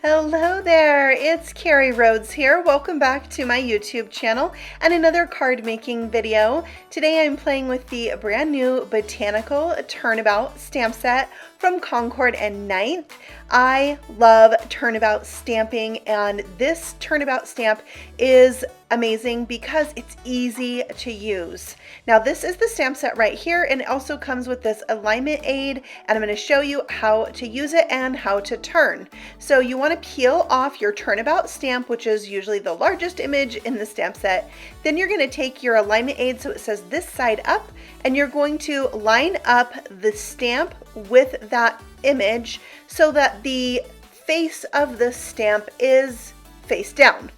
Hello there, it's Carrie Rhodes here. Welcome back to my YouTube channel and another card making video. Today I'm playing with the brand new Botanical Turnabout stamp set from Concord and 9th. I love Turnabout stamping, and this Turnabout stamp is amazing because it's easy to use. Now this is the stamp set right here, and it also comes with this alignment aid, and I'm going to show you how to use it and how to turn. So you want to peel off your Turnabout stamp, which is usually the largest image in the stamp set. Then you're going to take your alignment aid, so it says this side up, and you're going to line up the stamp with that image so that the face of the stamp is face down.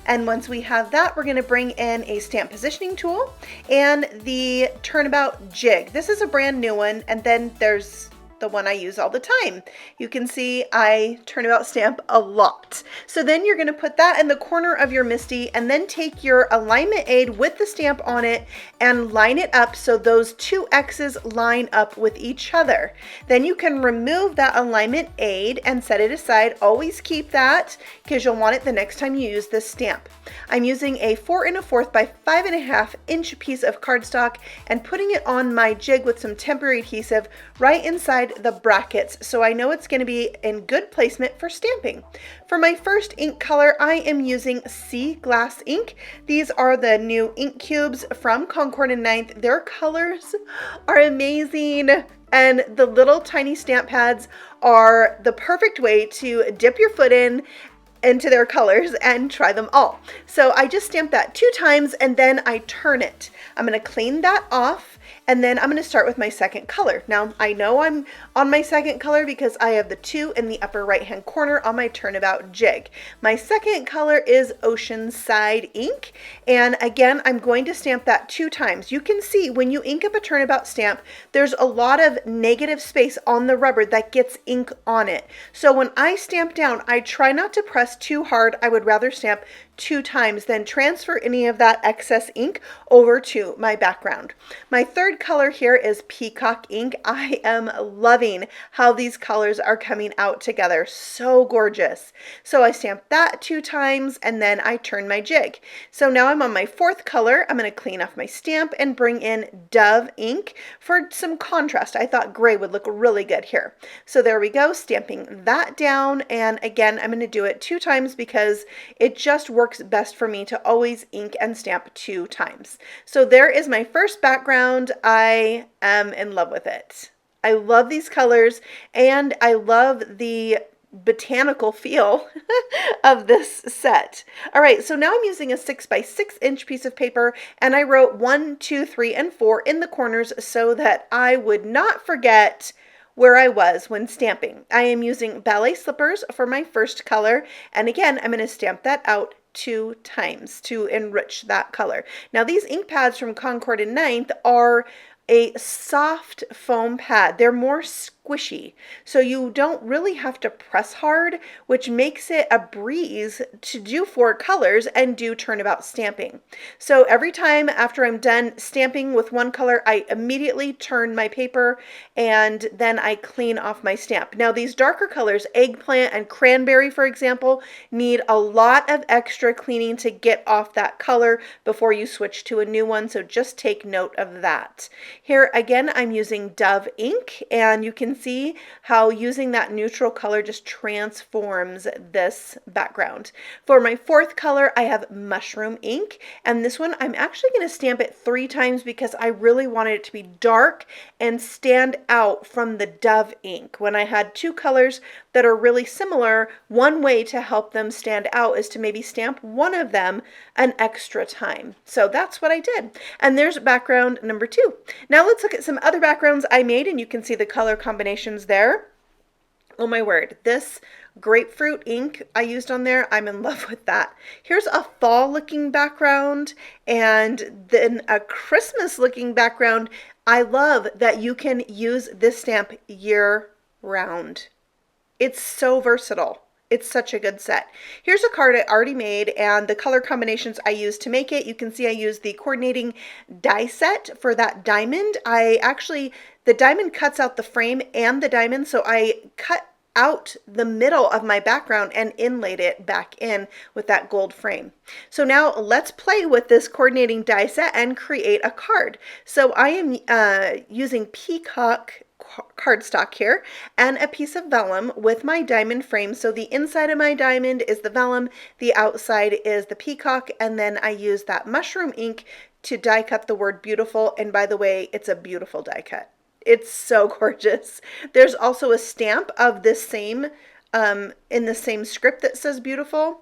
And once we have that, we're going to bring in a stamp positioning tool and the Turnabout Jig. This is a brand new one, and then there's the one I use all the time. You can see I Turnabout stamp a lot. So then you're going to put that in the corner of your MISTI, and then take your alignment aid with the stamp on it and line it up so those two X's line up with each other. Then you can remove that alignment aid and set it aside. Always keep that because you'll want it the next time you use this stamp. I'm using a 4 1/4 by 5 1/2 inch piece of cardstock and putting it on my jig with some temporary adhesive right inside the brackets, so I know it's going to be in good placement for stamping. For my first ink color, I am using Sea Glass ink. These are the new ink cubes from Concord and 9th. Their colors are amazing, and the little tiny stamp pads are the perfect way to dip your foot into their colors and try them all. So I just stamped that 2 times and then I turn it. I'm going to clean that off, and then I'm going to start with my second color. Now I know I'm on my second color because I have the 2 in the upper right hand corner on my Turnabout jig. My second color is Oceanside ink, and again I'm going to stamp that 2 times. You can see when you ink up a Turnabout stamp, there's a lot of negative space on the rubber that gets ink on it. So when I stamp down, I try not to press too hard. I would rather stamp 2 times, then transfer any of that excess ink over to my background. My third color here is Peacock ink. I am loving how these colors are coming out together. So gorgeous. So I stamped that 2 times and then I turn my jig. So now I'm on my fourth color. I'm going to clean off my stamp and bring in Dove ink for some contrast. I thought gray would look really good here. So there we go, stamping that down, and again I'm going to do it 2 times because it just works best for me to always ink and stamp 2 times. So there is my first background. I am in love with it. I love these colors, and I love the botanical feel of this set. All right, so now I'm using a 6 by 6 inch piece of paper, and I wrote 1, 2, 3, and 4 in the corners so that I would not forget where I was when stamping. I am using ballet slippers for my first color, and again I'm going to stamp that out 2 times to enrich that color. Now these ink pads from Concord and 9th are a soft foam pad. They're more squishy, so you don't really have to press hard, which makes it a breeze to do 4 colors and do Turnabout stamping. So every time after I'm done stamping with one color, I immediately turn my paper and then I clean off my stamp. Now these darker colors, eggplant and cranberry for example, need a lot of extra cleaning to get off that color before you switch to a new one, so just take note of that. Here again I'm using Dove ink, and you can see how using that neutral color just transforms this background. For my fourth color I have Mushroom ink, and this one I'm actually going to stamp it 3 times because I really wanted it to be dark and stand out from the Dove ink. When I had 2 colors that are really similar, one way to help them stand out is to maybe stamp one of them an extra time. So that's what I did. And there's background number 2. Now let's look at some other backgrounds I made, and you can see the color combinations there. Oh my word, this grapefruit ink I used on there, I'm in love with that. Here's a fall looking background and then a Christmas looking background. I love that you can use this stamp year round. It's so versatile. It's such a good set. Here's a card I already made and the color combinations I used to make it. You can see I used the coordinating die set for that diamond. The diamond cuts out the frame and the diamond, so I cut out the middle of my background and inlaid it back in with that gold frame. So now let's play with this coordinating die set and create a card. So I am using Peacock Cardstock here and a piece of vellum with my diamond frame. So the inside of my diamond is the vellum, the outside is the peacock, and then I use that mushroom ink to die cut the word beautiful. And by the way, it's a beautiful die cut. It's so gorgeous. There's also a stamp of this same in the same script that says beautiful.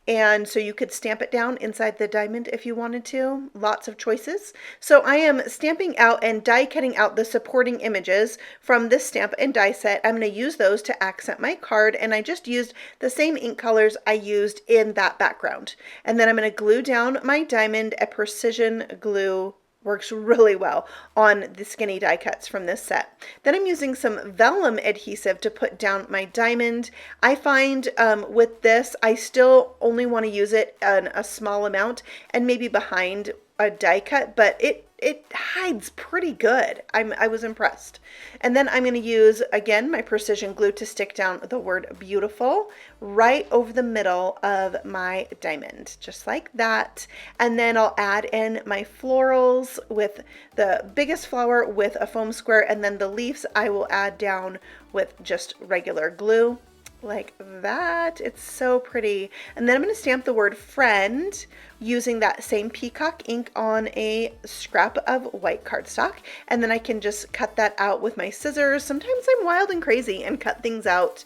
And so you could stamp it down inside the diamond if you wanted to. Lots of choices. So I am stamping out and die cutting out the supporting images from this stamp and die set. I'm going to use those to accent my card, and I just used the same ink colors I used in that background. And then I'm going to glue down my diamond. A precision glue works really well on the skinny die cuts from this set. Then I'm using some vellum adhesive to put down my diamond. I find with this, I still only want to use it in a small amount and maybe behind a die cut, but it hides pretty good. I was impressed. And then I'm going to use, again, my precision glue to stick down the word beautiful right over the middle of my diamond, just like that. And then I'll add in my florals with the biggest flower with a foam square, and then the leaves I will add down with just regular glue. Like that. It's so pretty. And then I'm going to stamp the word friend using that same peacock ink on a scrap of white cardstock. And then I can just cut that out with my scissors. Sometimes I'm wild and crazy and cut things out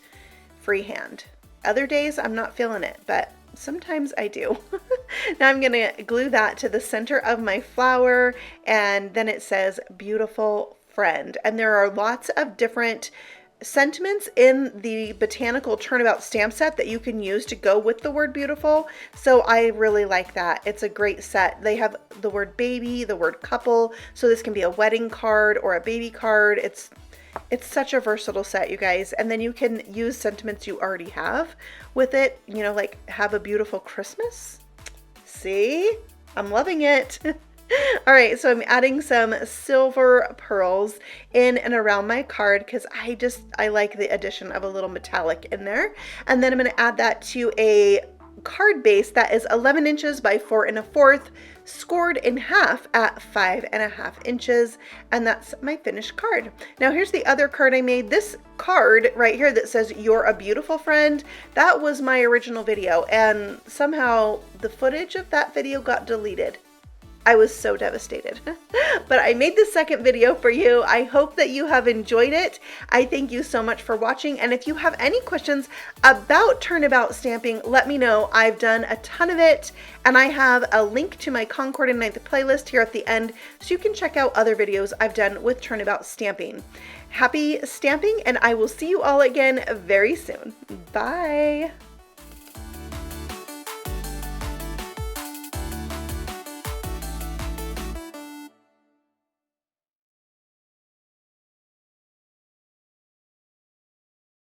freehand. Other days I'm not feeling it, but sometimes I do. Now I'm going to glue that to the center of my flower, and then it says beautiful friend. And there are lots of different sentiments in the Botanical Turnabout stamp set that you can use to go with the word beautiful. So I really like that. It's a great set. They have the word baby, the word couple. So this can be a wedding card or a baby card. It's such a versatile set, you guys. And then you can use sentiments you already have with it. You know, like have a beautiful Christmas. See? I'm loving it. All right, so I'm adding some silver pearls in and around my card because I like the addition of a little metallic in there. And then I'm going to add that to a card base that is 11 inches by 4 1/4, scored in half at 5 1/2 inches. And that's my finished card. Now here's the other card I made. This card right here that says "You're a beautiful friend," that was my original video, and somehow the footage of that video got deleted. I was so devastated. But I made the second video for you. I hope that you have enjoyed it. I thank you so much for watching. And if you have any questions about turnabout stamping, let me know. I've done a ton of it, and I have a link to my Concord 9th playlist here at the end, so you can check out other videos I've done with turnabout stamping. Happy stamping, and I will see you all again very soon. Bye.